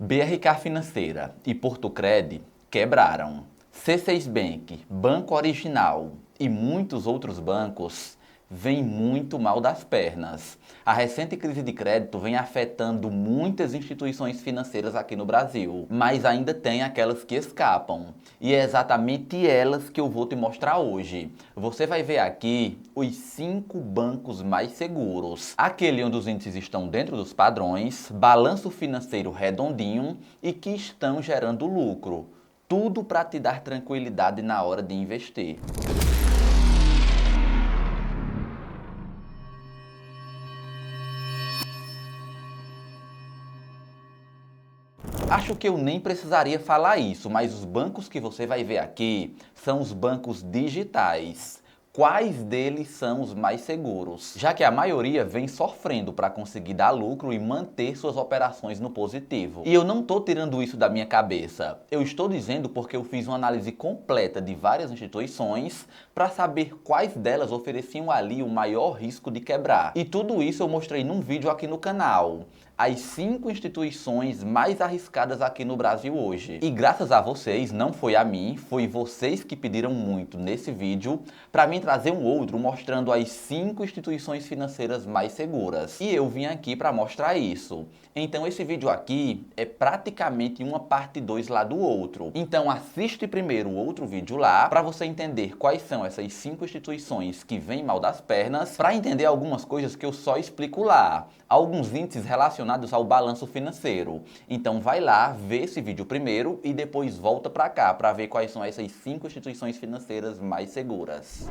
BRK Financeira e Portocred quebraram. C6 Bank, Banco Original e muitos outros bancos vêm muito mal das pernas. A recente crise de crédito vem afetando muitas instituições financeiras aqui no Brasil, mas ainda tem aquelas que escapam. E é exatamente elas que eu vou te mostrar hoje. Você vai ver aqui os 5 bancos mais seguros. Aquele onde os índices estão dentro dos padrões, balanço financeiro redondinho e que estão gerando lucro. Tudo para te dar tranquilidade na hora de investir. Acho que eu nem precisaria falar isso, mas os bancos que você vai ver aqui são os bancos digitais. Quais deles são os mais seguros? Já que a maioria vem sofrendo para conseguir dar lucro e manter suas operações no positivo. E eu não estou tirando isso da minha cabeça. Eu estou dizendo porque eu fiz uma análise completa de várias instituições para saber quais delas ofereciam ali o maior risco de quebrar. E tudo isso eu mostrei num vídeo aqui no canal. As 5 instituições mais arriscadas aqui no Brasil hoje. E graças a vocês, não foi a mim, foi vocês que pediram muito nesse vídeo para mim trazer um outro mostrando as 5 instituições financeiras mais seguras. E eu vim aqui para mostrar isso. Então esse vídeo aqui é praticamente uma parte 2 lá do outro. Então assiste primeiro o outro vídeo lá para você entender quais são essas 5 instituições que vêm mal das pernas, para entender algumas coisas que eu só explico lá. Alguns índices relacionados ao balanço financeiro. Então vai lá, vê esse vídeo primeiro e depois volta para cá para ver quais são essas 5 instituições financeiras mais seguras.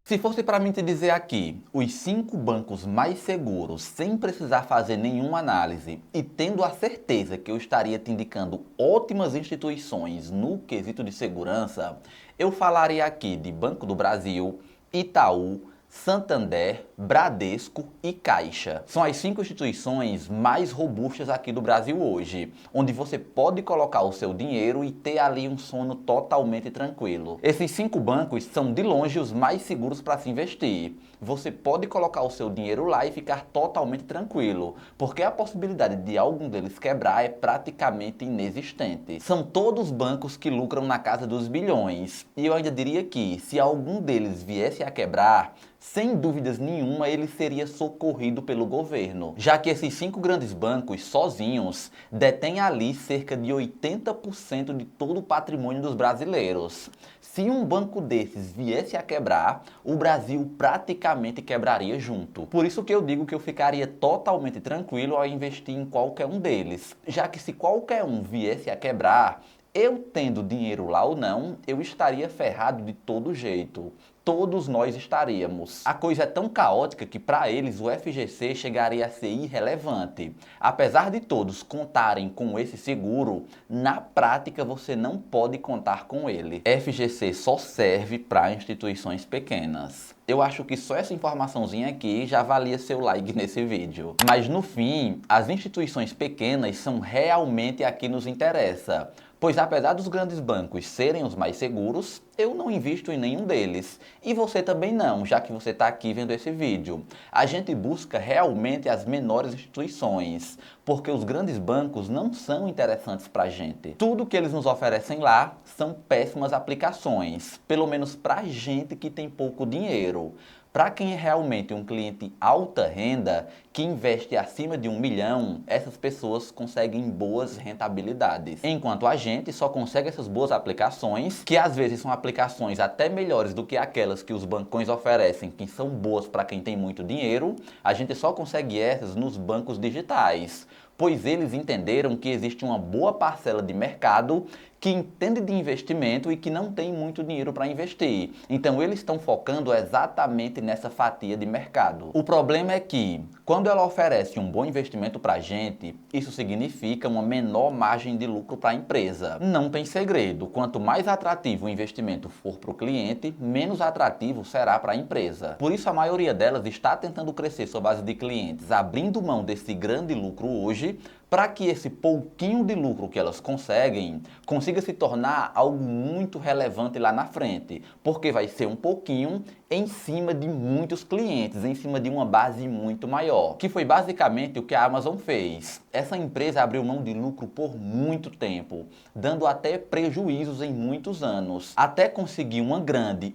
Se fosse para mim te dizer aqui, os 5 bancos mais seguros, sem precisar fazer nenhuma análise e tendo a certeza que eu estaria te indicando ótimas instituições no quesito de segurança, eu falaria aqui de Banco do Brasil, Itaú, Santander, Bradesco e Caixa. São as 5 instituições mais robustas aqui do Brasil hoje, onde você pode colocar o seu dinheiro e ter ali um sono totalmente tranquilo. Esses 5 bancos são de longe os mais seguros para se investir. Você pode colocar o seu dinheiro lá e ficar totalmente tranquilo, porque a possibilidade de algum deles quebrar é praticamente inexistente. São todos bancos que lucram na casa dos bilhões. E eu ainda diria que, se algum deles viesse a quebrar, sem dúvidas nenhuma ele seria socorrido pelo governo, já que esses 5 grandes bancos sozinhos detêm ali cerca de 80% de todo o patrimônio dos brasileiros. Se um banco desses viesse a quebrar, o Brasil praticamente quebraria junto. Por isso que eu digo que eu ficaria totalmente tranquilo ao investir em qualquer um deles, já que se qualquer um viesse a quebrar, eu tendo dinheiro lá ou não, eu estaria ferrado de todo jeito. Todos nós estaríamos. A coisa é tão caótica que para eles o FGC chegaria a ser irrelevante. Apesar de todos contarem com esse seguro, na prática você não pode contar com ele. FGC só serve para instituições pequenas. Eu acho que só essa informaçãozinha aqui já valia seu like nesse vídeo. Mas no fim, as instituições pequenas são realmente a que nos interessa. Pois apesar dos grandes bancos serem os mais seguros, eu não invisto em nenhum deles. E você também não, já que você está aqui vendo esse vídeo. A gente busca realmente as menores instituições, porque os grandes bancos não são interessantes para a gente. Tudo que eles nos oferecem lá são péssimas aplicações, pelo menos para a gente que tem pouco dinheiro. Para quem é realmente um cliente alta renda, que investe acima de 1 milhão, essas pessoas conseguem boas rentabilidades. Enquanto a gente só consegue essas boas aplicações, que às vezes são aplicações até melhores do que aquelas que os bancões oferecem, que são boas para quem tem muito dinheiro, a gente só consegue essas nos bancos digitais. Pois eles entenderam que existe uma boa parcela de mercado que entende de investimento e que não tem muito dinheiro para investir. Então eles estão focando exatamente nessa fatia de mercado. O problema é que, quando ela oferece um bom investimento para a gente, isso significa uma menor margem de lucro para a empresa. Não tem segredo, quanto mais atrativo o investimento for para o cliente, menos atrativo será para a empresa. Por isso a maioria delas está tentando crescer sua base de clientes, abrindo mão desse grande lucro hoje, para que esse pouquinho de lucro que elas conseguem consiga se tornar algo muito relevante lá na frente, porque vai ser um pouquinho em cima de muitos clientes, em cima de uma base muito maior, que foi basicamente o que a Amazon fez. Essa empresa abriu mão de lucro por muito tempo, dando até prejuízos em muitos anos, até conseguir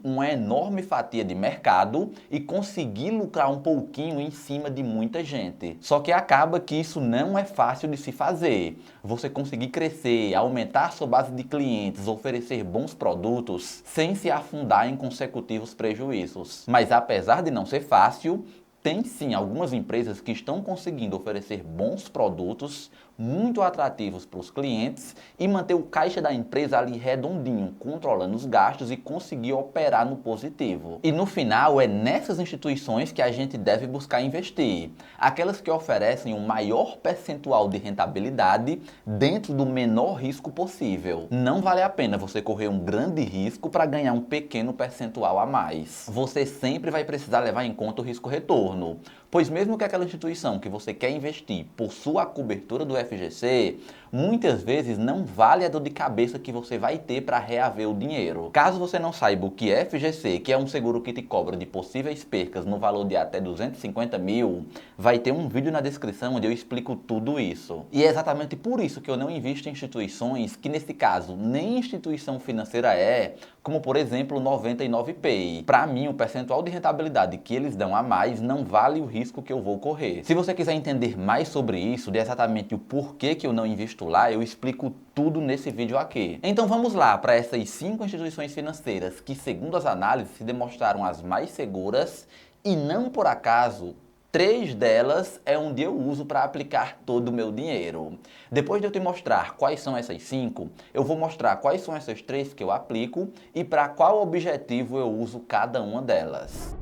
uma enorme fatia de mercado e conseguir lucrar um pouquinho em cima de muita gente. Só que acaba que isso não é fácil de se fazer. Você conseguir crescer, aumentar sua base de clientes, oferecer bons produtos, sem se afundar em consecutivos prejuízos. Mas apesar de não ser fácil, tem sim algumas empresas que estão conseguindo oferecer bons produtos, muito atrativos para os clientes e manter o caixa da empresa ali redondinho, controlando os gastos e conseguir operar no positivo. E no final é nessas instituições que a gente deve buscar investir. Aquelas que oferecem o maior percentual de rentabilidade dentro do menor risco possível. Não vale a pena você correr um grande risco para ganhar um pequeno percentual a mais. Você sempre vai precisar levar em conta o risco-retorno. Pois mesmo que aquela instituição que você quer investir possua a cobertura do FGC, muitas vezes não vale a dor de cabeça que você vai ter para reaver o dinheiro. Caso você não saiba o que é FGC, que é um seguro que te cobra de possíveis percas no valor de até 250 mil, vai ter um vídeo na descrição onde eu explico tudo isso. E é exatamente por isso que eu não invisto em instituições que, nesse caso, nem instituição financeira é, como por exemplo o 99Pay. Para mim, o percentual de rentabilidade que eles dão a mais não vale o risco que eu vou correr. Se você quiser entender mais sobre isso, de exatamente o porquê que eu não invisto lá, eu explico tudo nesse vídeo aqui. Então vamos lá para essas 5 instituições financeiras que, segundo as análises, se demonstraram as mais seguras e não por acaso 3 delas é onde eu uso para aplicar todo o meu dinheiro. Depois de eu te mostrar quais são essas 5, eu vou mostrar quais são essas 3 que eu aplico e para qual objetivo eu uso cada uma delas.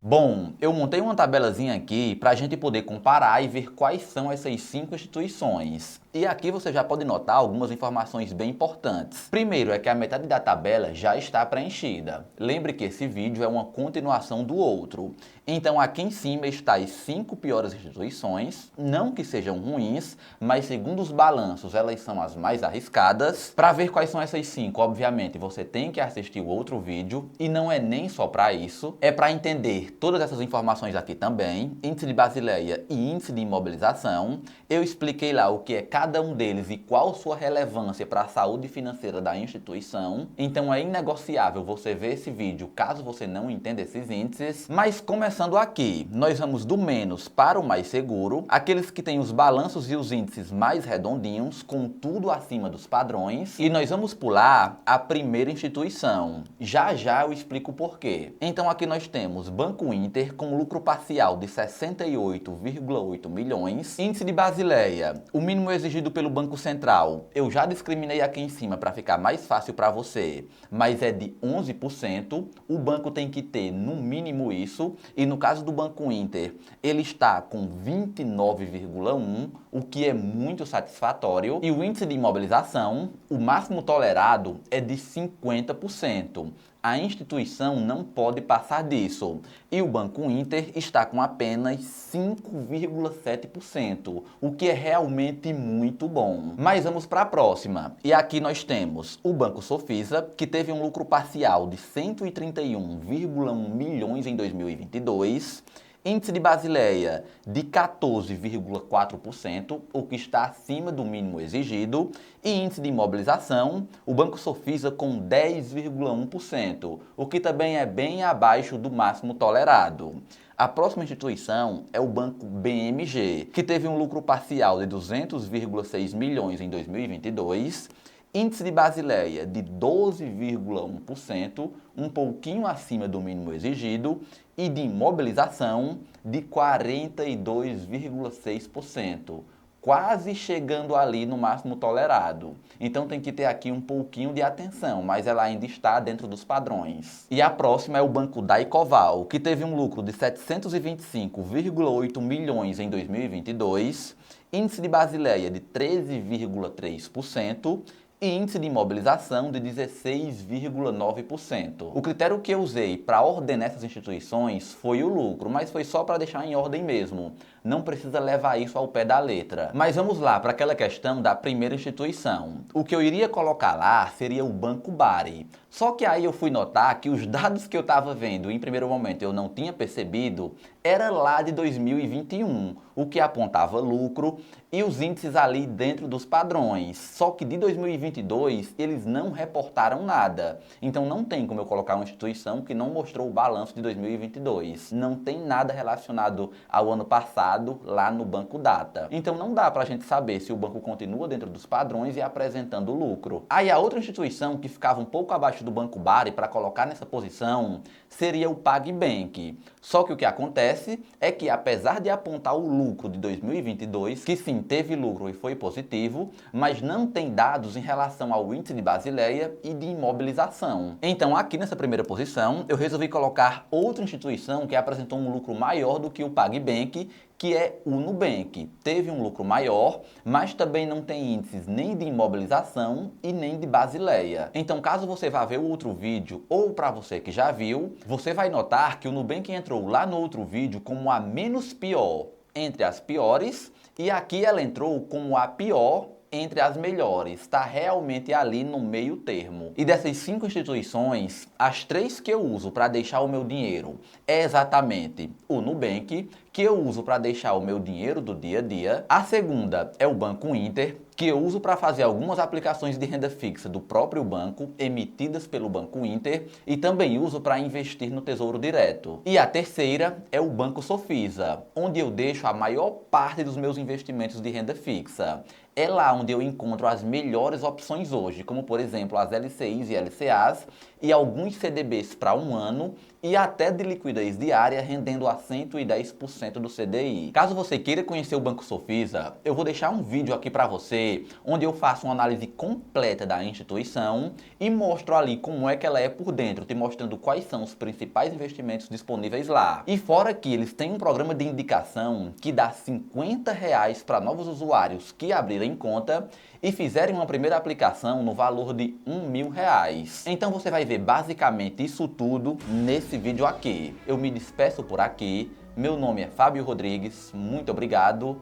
Bom, eu montei uma tabelazinha aqui para a gente poder comparar e ver quais são essas 5 instituições. E aqui você já pode notar algumas informações bem importantes. Primeiro é que a metade da tabela já está preenchida. Lembre que esse vídeo é uma continuação do outro. Então aqui em cima está as 5 piores instituições, não que sejam ruins, mas segundo os balanços elas são as mais arriscadas. Para ver quais são essas 5, obviamente você tem que assistir o outro vídeo e não é nem só para isso, é para entender todas essas informações aqui também, índice de Basileia e índice de imobilização. Eu expliquei lá o que é cada um deles e qual sua relevância para a saúde financeira da instituição. Então é inegociável você ver esse vídeo caso você não entenda esses índices. Mas começando aqui, nós vamos do menos para o mais seguro, aqueles que têm os balanços e os índices mais redondinhos, com tudo acima dos padrões. E nós vamos pular a primeira instituição. Já já eu explico o porquê. Então aqui nós temos Banco Inter com lucro parcial de 68,8 milhões. Índice de Basileia, o mínimo exigido pelo Banco Central. Eu já discriminei aqui em cima para ficar mais fácil para você, mas é de 11%. O banco tem que ter no mínimo isso. E no caso do Banco Inter, ele está com 29,1%, o que é muito satisfatório. E o índice de imobilização, o máximo tolerado é de 50%. A instituição não pode passar disso. E o Banco Inter está com apenas 5,7%, o que é realmente muito bom. Mas vamos para a próxima. E aqui nós temos o Banco Sofisa, que teve um lucro parcial de 131,1 milhões em 2022. Índice de Basileia de 14,4%, o que está acima do mínimo exigido. E índice de imobilização, o Banco Sofisa com 10,1%, o que também é bem abaixo do máximo tolerado. A próxima instituição é o Banco BMG, que teve um lucro parcial de 200,6 milhões em 2022. Índice de Basileia de 12,1%, um pouquinho acima do mínimo exigido, e de imobilização de 42,6%, quase chegando ali no máximo tolerado. Então tem que ter aqui um pouquinho de atenção, mas ela ainda está dentro dos padrões. E a próxima é o Banco Daicoval, que teve um lucro de 725,8 milhões em 2022, índice de Basileia de 13,3%, e índice de imobilização de 16,9%. O critério que eu usei para ordenar essas instituições foi o lucro, mas foi só para deixar em ordem mesmo. não precisa levar isso ao pé da letra. Mas vamos lá para aquela questão da primeira instituição. O que eu iria colocar lá seria o Banco Bari. Só que aí eu fui notar que os dados que eu estava vendo em primeiro momento eu não tinha percebido, era lá de 2021, o que apontava lucro e os índices ali dentro dos padrões. Só que de 2022 eles não reportaram nada. Então não tem como eu colocar uma instituição que não mostrou o balanço de 2022. Não tem nada relacionado ao ano passado lá no Banco Data. Então não dá pra gente saber se o banco continua dentro dos padrões e apresentando lucro. Aí a outra instituição que ficava um pouco abaixo do Banco Bari para colocar nessa posição seria o PagBank. Só que o que acontece é que apesar de apontar o lucro de 2022, que sim teve lucro e foi positivo, mas não tem dados em relação ao índice de Basileia e de imobilização. Então aqui nessa primeira posição eu resolvi colocar outra instituição que apresentou um lucro maior do que o PagBank, que é o Nubank. Teve um lucro maior, mas também não tem índices nem de imobilização e nem de Basileia. Então, caso você vá ver o outro vídeo, ou para você que já viu, você vai notar que o Nubank entrou lá no outro vídeo como a menos pior entre as piores, e aqui ela entrou como a pior entre as melhores, está realmente ali no meio termo. E dessas 5 instituições, as 3 que eu uso para deixar o meu dinheiro é exatamente o Nubank, que eu uso para deixar o meu dinheiro do dia a dia. A segunda é o Banco Inter, que eu uso para fazer algumas aplicações de renda fixa do próprio banco, emitidas pelo Banco Inter, e também uso para investir no Tesouro Direto. E a terceira é o Banco Sofisa, onde eu deixo a maior parte dos meus investimentos de renda fixa. É lá onde eu encontro as melhores opções hoje, como por exemplo as LCIs e LCAs e alguns CDBs para 1 ano e até de liquidez diária rendendo a 110% do CDI. Caso você queira conhecer o Banco Sofisa, eu vou deixar um vídeo aqui para você onde eu faço uma análise completa da instituição e mostro ali como é que ela é por dentro, te mostrando quais são os principais investimentos disponíveis lá. E fora que eles têm um programa de indicação que dá R$50 para novos usuários que abrirem conta e fizerem uma primeira aplicação no valor de R$1.000. Então você vai ver basicamente isso tudo nesse vídeo aqui. Eu me despeço por aqui. Meu nome é Fábio Rodrigues, muito obrigado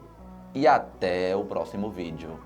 e até o próximo vídeo.